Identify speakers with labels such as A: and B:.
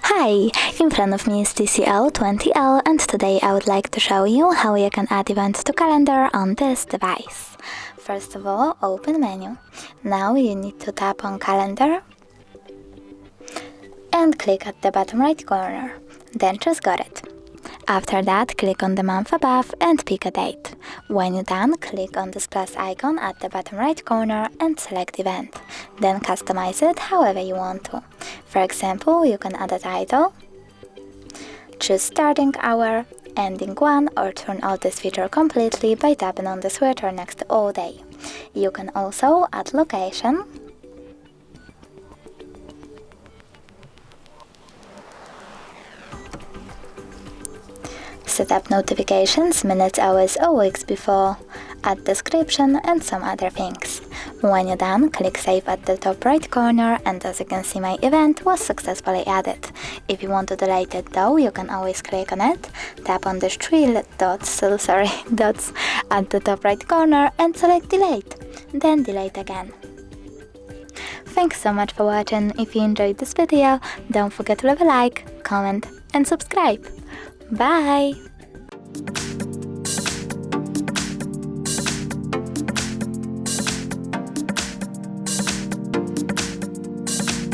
A: Hi, in front of me is TCL 20L, and today I would like to show you how you can add events to calendar on this device. First of all, open menu. Now you need to tap on calendar and click at the bottom right corner. Then just got it. After that, click on the month above and pick a date. When you're done, click on this plus icon at the bottom right corner and select event. Then customize it however you want to. For example, you can add a title, choose starting hour, ending one, or turn off this feature completely by tapping on the switcher next to all day. You can also add location, set up notifications minutes, hours or weeks before, add description and some other things. When you're done, click save at the top right corner, and as you can see, my event was successfully added. If you want to delete it though, you can always click on it, tap on the dots at the top right corner and select delete, then delete again. Thanks so much for watching. If you enjoyed this video, don't forget to leave a like, comment and subscribe. Bye!